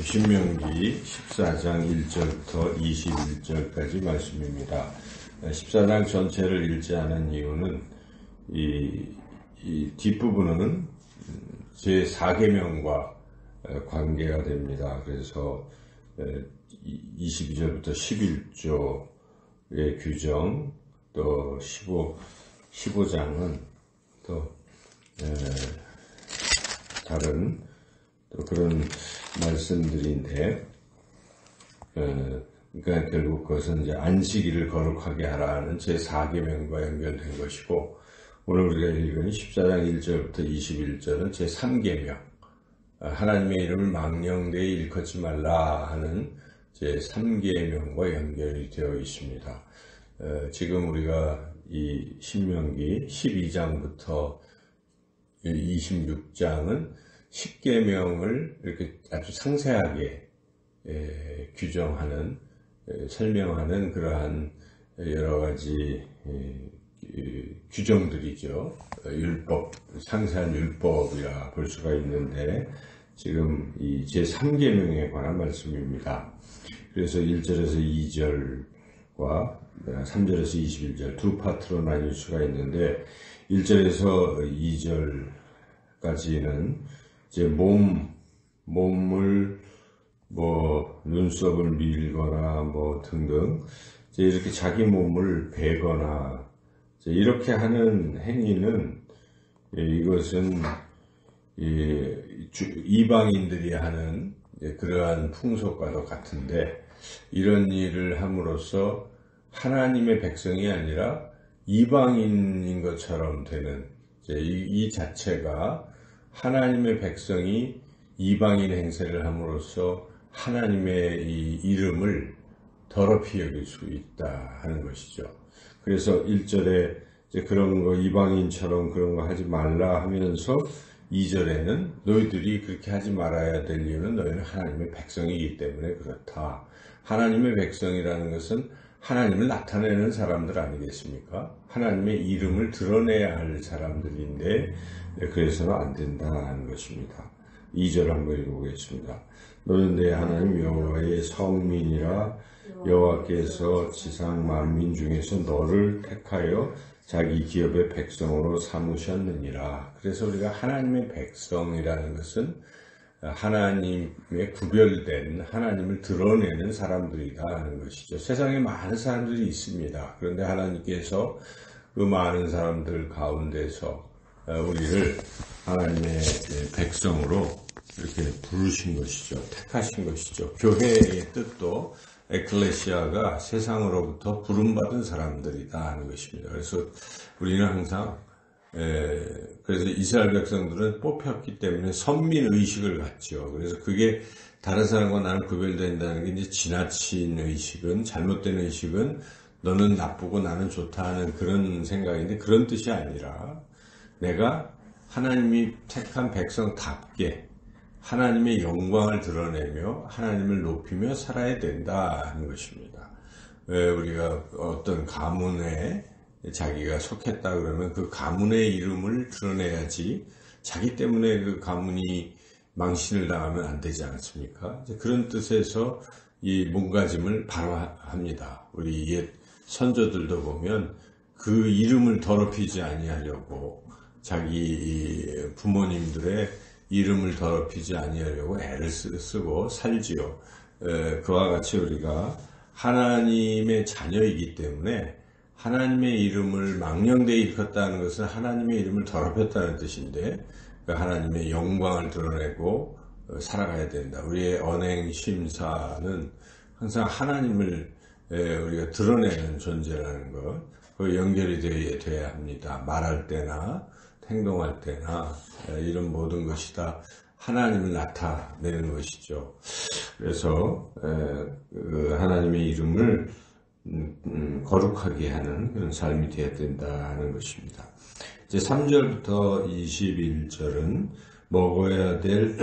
신명기 14장 1절부터 21절까지 말씀입니다. 14장 전체를 읽지 않은 이유는 이 뒷부분은 제4계명과 관계가 됩니다. 그래서 22절부터 11조의 규정, 또 15장은 또 다른 또 그런 말씀들인데, 그러니까 결국 그것은 이제 안식일을 거룩하게 하라는 제4계명과 연결된 것이고, 오늘 우리가 읽은 14장 1절부터 21절은 제3계명, 하나님의 이름을 망령되이 일컫지 말라 하는 제3계명과 연결이 되어 있습니다. 지금 우리가 이 신명기 12장부터 26장은 10계명을 이렇게 아주 상세하게 규정하는, 설명하는 그러한 여러 가지 규정들이죠. 율법, 상세한 율법이라 볼 수가 있는데, 지금 이 제3계명에 관한 말씀입니다. 그래서 1절에서 2절과 3절에서 21절 두 파트로 나뉠 수가 있는데, 1절에서 2절까지는 이제 몸을 눈썹을 밀거나 등등 이제 이렇게 자기 몸을 베거나 이렇게 하는 행위는, 이것은 이방인들이 하는 그러한 풍속과도 같은데, 이런 일을 함으로써 하나님의 백성이 아니라 이방인인 것처럼 되는, 이 자체가 하나님의 백성이 이방인 행세를 함으로써 하나님의 이 이름을 더럽히 여길 수 있다 하는 것이죠. 그래서 1절에 이제 그런 거, 이방인처럼 그런 거 하지 말라 하면서 2절에는 너희들이 그렇게 하지 말아야 될 이유는 너희는 하나님의 백성이기 때문에 그렇다. 하나님의 백성이라는 것은 하나님을 나타내는 사람들 아니겠습니까? 하나님의 이름을 드러내야 할 사람들인데, 그래서는 안 된다 하는 것입니다. 2절 한번 읽어보겠습니다. 너는 내 하나님 여호와의 성민이라, 여호와께서 지상 만민 중에서 너를 택하여 자기 기업의 백성으로 삼으셨느니라. 그래서 우리가 하나님의 백성이라는 것은 하나님의 구별된, 하나님을 드러내는 사람들이다 하는 것이죠. 세상에 많은 사람들이 있습니다. 그런데 하나님께서 그 많은 사람들 가운데서 우리를 하나님의 백성으로 이렇게 부르신 것이죠. 택하신 것이죠. 교회의 뜻도 에클레시아가 세상으로부터 부름받은 사람들이다 하는 것입니다. 그래서 우리는 항상 그래서 이스라엘 백성들은 뽑혔기 때문에 선민의식을 갖죠. 그래서 그게 다른 사람과 나는 구별된다는 게 이제 지나친 의식은, 잘못된 의식은 너는 나쁘고 나는 좋다 하는 그런 생각인데, 그런 뜻이 아니라 내가 하나님이 택한 백성답게 하나님의 영광을 드러내며 하나님을 높이며 살아야 된다 하는 것입니다. 왜 우리가 어떤 가문에 자기가 속했다 그러면 그 가문의 이름을 드러내야지, 자기 때문에 그 가문이 망신을 당하면 안 되지 않습니까? 그런 뜻에서 이 몸가짐을 바로 합니다. 우리 옛 선조들도 보면 그 이름을 더럽히지 아니하려고, 자기 부모님들의 이름을 더럽히지 아니하려고 애를 쓰고 살지요. 그와 같이 우리가 하나님의 자녀이기 때문에 하나님의 이름을 망령되이 일컫다는 것은 하나님의 이름을 더럽혔다는 뜻인데, 하나님의 영광을 드러내고 살아가야 된다. 우리의 언행 심사는 항상 하나님을 우리가 드러내는 존재라는 것, 그 연결이 돼야 합니다. 말할 때나 행동할 때나 이런 모든 것이 다 하나님을 나타내는 것이죠. 그래서 하나님의 이름을 거룩하게 하는 그런 삶이 되어야 된다는 것입니다. 이제 3절부터 21절은 먹어야 될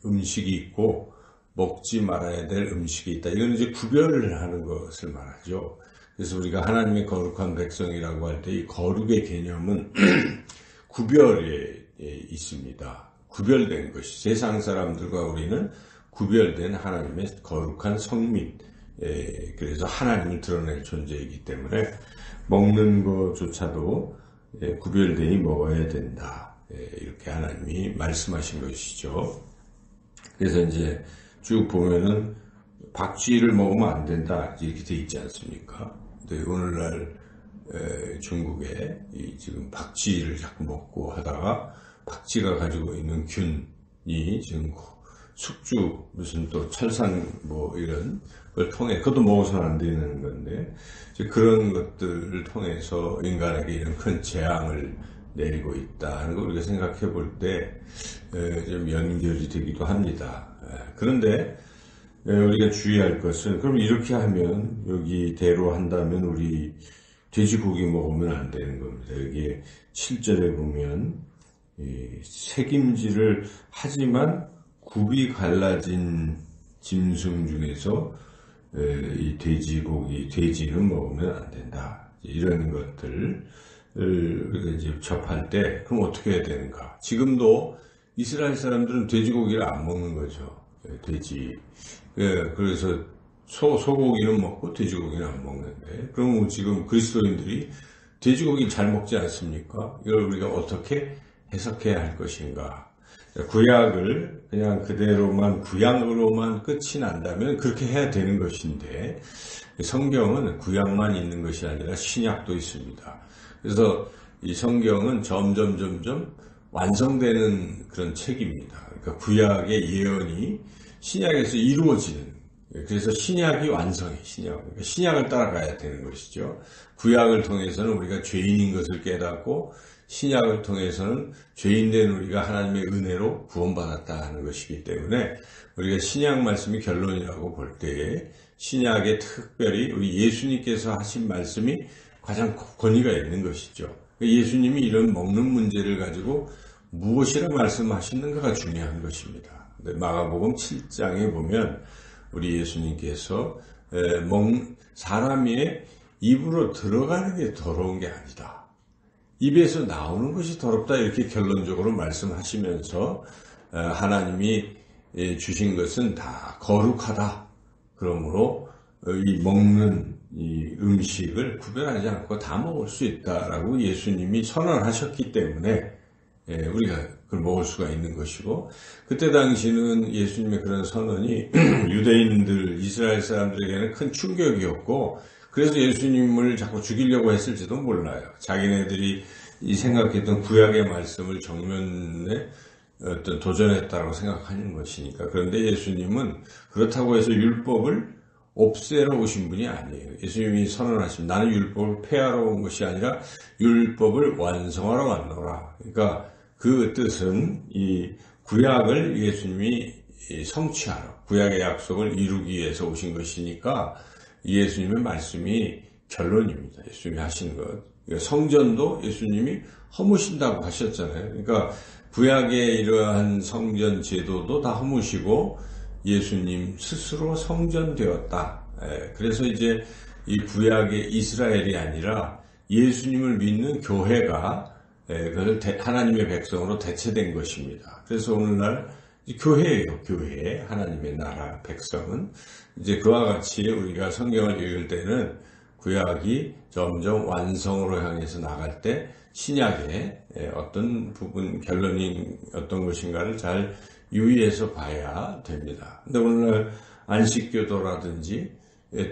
음식이 있고 먹지 말아야 될 음식이 있다. 이건 이제 구별을 하는 것을 말하죠. 그래서 우리가 하나님의 거룩한 백성이라고 할 때 이 거룩의 개념은 구별에 있습니다. 구별된 것이, 세상 사람들과 우리는 구별된 하나님의 거룩한 성민, 그래서 하나님을 드러낼 존재이기 때문에 먹는 것조차도 구별되이 먹어야 된다. 이렇게 하나님이 말씀하신 것이죠. 그래서 이제 쭉 보면은 박쥐를 먹으면 안 된다 이렇게 돼 있지 않습니까? 근데 오늘날 중국에 지금 박쥐를 자꾸 먹고 하다가 박쥐가 가지고 있는 균이 지금 숙주 무슨 또 철산 뭐 이런 걸 통해 그것도 먹어서는 안 되는 건데 그런 것들을 통해서 인간에게 이런 큰 재앙을 내리고 있다는 걸 우리가 생각해 볼 때 좀 연결이 되기도 합니다. 그런데 우리가 주의할 것은 그럼 이렇게 하면 여기대로 한다면 우리 돼지고기 먹으면 안 되는 겁니다. 여기에 7절에 보면 새김질을 하지만 굽이 갈라진 짐승 중에서 이 돼지는 먹으면 안 된다. 이런 것들을 우리가 이제 접할 때 그럼 어떻게 해야 되는가? 지금도 이스라엘 사람들은 돼지고기를 안 먹는 거죠. 돼지. 그래서 소고기는 먹고 돼지고기는 안 먹는데, 그럼 지금 그리스도인들이 돼지고기 잘 먹지 않습니까? 이걸 우리가 어떻게 해석해야 할 것인가? 구약을 그냥 그대로만 구약으로만 끝이 난다면 그렇게 해야 되는 것인데, 성경은 구약만 있는 것이 아니라 신약도 있습니다. 그래서 이 성경은 점점 완성되는 그런 책입니다. 그러니까 구약의 예언이 신약에서 이루어지는, 그래서 신약이 완성해, 신약을 따라가야 되는 것이죠. 구약을 통해서는 우리가 죄인인 것을 깨닫고, 신약을 통해서는 죄인된 우리가 하나님의 은혜로 구원받았다 하는 것이기 때문에 우리가 신약 말씀이 결론이라고 볼 때에 신약에 특별히 우리 예수님께서 하신 말씀이 가장 권위가 있는 것이죠. 예수님이 이런 먹는 문제를 가지고 무엇이라 말씀하시는가가 중요한 것입니다. 마가복음 7장에 보면 우리 예수님께서 사람의 입으로 들어가는 게 더러운 게 아니다. 입에서 나오는 것이 더럽다 이렇게 결론적으로 말씀하시면서 하나님이 주신 것은 다 거룩하다. 그러므로 이 먹는 이 음식을 구별하지 않고 다 먹을 수 있다라고 예수님이 선언하셨기 때문에 우리가 그걸 먹을 수가 있는 것이고, 그때 당시는 예수님의 그런 선언이 유대인들, 이스라엘 사람들에게는 큰 충격이었고, 그래서 예수님을 자꾸 죽이려고 했을지도 몰라요. 자기네들이 이 생각했던 구약의 말씀을 정면에 어떤 도전했다고 생각하는 것이니까. 그런데 예수님은 그렇다고 해서 율법을 없애러 오신 분이 아니에요. 예수님이 선언하신 나는 율법을 폐하러 온 것이 아니라 율법을 완성하러 왔노라. 그러니까 그 뜻은 이 구약을 예수님이 성취하러, 구약의 약속을 이루기 위해서 오신 것이니까 예수님의 말씀이 결론입니다. 예수님이 하신 것. 그러니까 성전도 예수님이 허무신다고 하셨잖아요. 그러니까 구약의 이러한 성전 제도도 다 허무시고 예수님 스스로 성전되었다. 그래서 이제 이 구약의 이스라엘이 아니라 예수님을 믿는 교회가 하나님의 백성으로 대체된 것입니다. 그래서 오늘날 교회예요. 교회, 하나님의 나라 백성은 이제 그와 같이 우리가 성경을 읽을 때는 구약이 점점 완성으로 향해서 나갈 때 신약의 어떤 부분 결론이 어떤 것인가를 잘 유의해서 봐야 됩니다. 근데 오늘날 안식교도라든지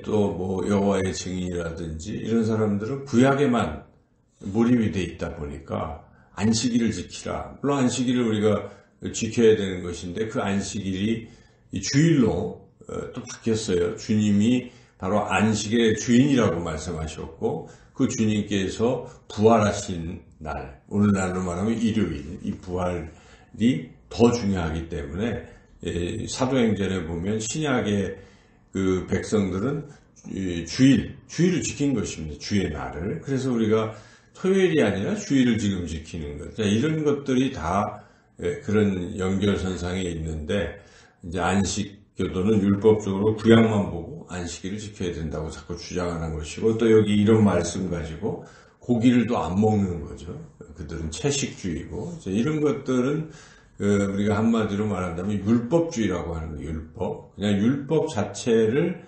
또 뭐 여호와의 증인이라든지 이런 사람들은 구약에만 몰입이 돼 있다 보니까 안식일을 지키라. 물론 안식일을 우리가 지켜야 되는 것인데 그 안식일이 주일로 또 바뀌었어요. 주님이 바로 안식의 주인이라고 말씀하셨고 그 주님께서 부활하신 날, 오늘날로 말하면 일요일, 이 부활이 더 중요하기 때문에 사도행전에 보면 신약의 그 백성들은 주일을 지킨 것입니다. 주의 날을. 그래서 우리가 토요일이 아니라 주일을 지금 지키는 것. 이런 것들이 다 그런 연결선상에 있는데 이제 안식교도는 율법적으로 구약만 보고 안식일을 지켜야 된다고 자꾸 주장하는 것이고 또 여기 이런 말씀 가지고 고기를 또 안 먹는 거죠. 그들은 채식주의고 이런 것들은 우리가 한마디로 말한다면 율법주의라고 하는 거예요. 율법. 그냥 율법 자체를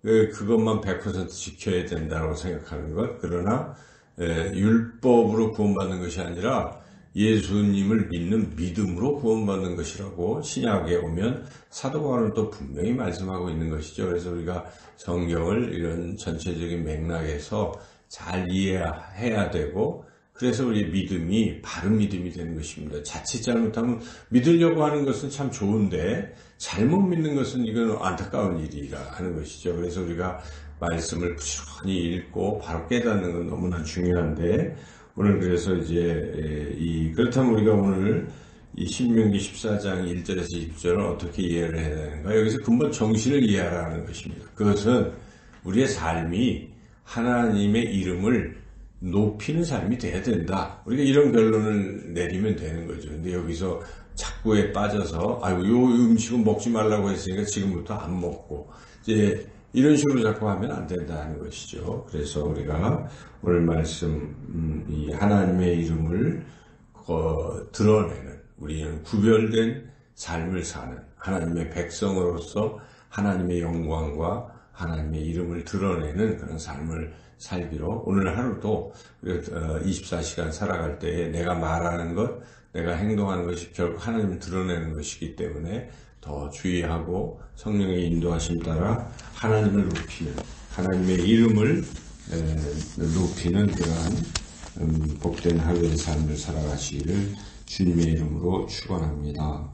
그것만 100% 지켜야 된다고 생각하는 것. 그러나 율법으로 구원받는 것이 아니라 예수님을 믿는 믿음으로 구원받는 것이라고 신약에 오면 사도 바울은 또 분명히 말씀하고 있는 것이죠. 그래서 우리가 성경을 이런 전체적인 맥락에서 잘 이해해야 되고, 그래서 우리의 믿음이 바른 믿음이 되는 것입니다. 자칫 잘못하면 믿으려고 하는 것은 참 좋은데 잘못 믿는 것은 이건 안타까운 일이라 하는 것이죠. 그래서 우리가 말씀을 부지런히 읽고 바로 깨닫는 건 너무나 중요한데, 오늘 그래서 이제 그렇다면 우리가 오늘 이 신명기 14장 1절에서 20절을 어떻게 이해를 해야 되는가? 여기서 근본 정신을 이해하라는 것입니다. 그것은 우리의 삶이 하나님의 이름을 높이는 삶이 돼야 된다. 우리가 이런 결론을 내리면 되는 거죠. 근데 여기서 착구에 빠져서 요 음식은 먹지 말라고 했으니까 지금부터 안 먹고 이제 이런 식으로 자꾸 하면 안 된다는 것이죠. 그래서 우리가 오늘 말씀 이 하나님의 이름을 드러내는, 우리는 구별된 삶을 사는 하나님의 백성으로서 하나님의 영광과 하나님의 이름을 드러내는 그런 삶을 살기로 오늘 하루도 24시간 살아갈 때에 내가 말하는 것, 내가 행동하는 것이 결국 하나님을 드러내는 것이기 때문에 더 주의하고 성령의 인도하심 따라 하나님을 높이는, 하나님의 이름을 높이는 그러한 복된 하루의 삶을 살아가시기를 주님의 이름으로 축원합니다.